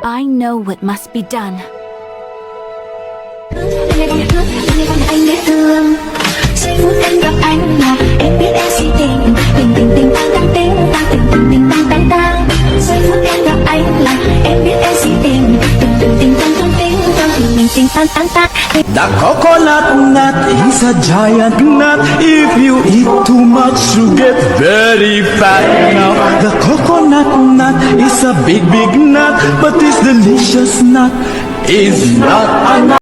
I know what must be done. Anh biết thương giây phút em gặp anh là em biết em si tình tình tình tình tang tang tình tang tình tình tình tang tang tang. Giây phút em gặp anh là em biết em si tình tình tình tình tang tang tình tang tình tình tình tang tang tang. The coconut nut is a giant nut. If you eat too much, you get very fat. Now the coconut nut is a big nut, but this delicious nut is not a nut.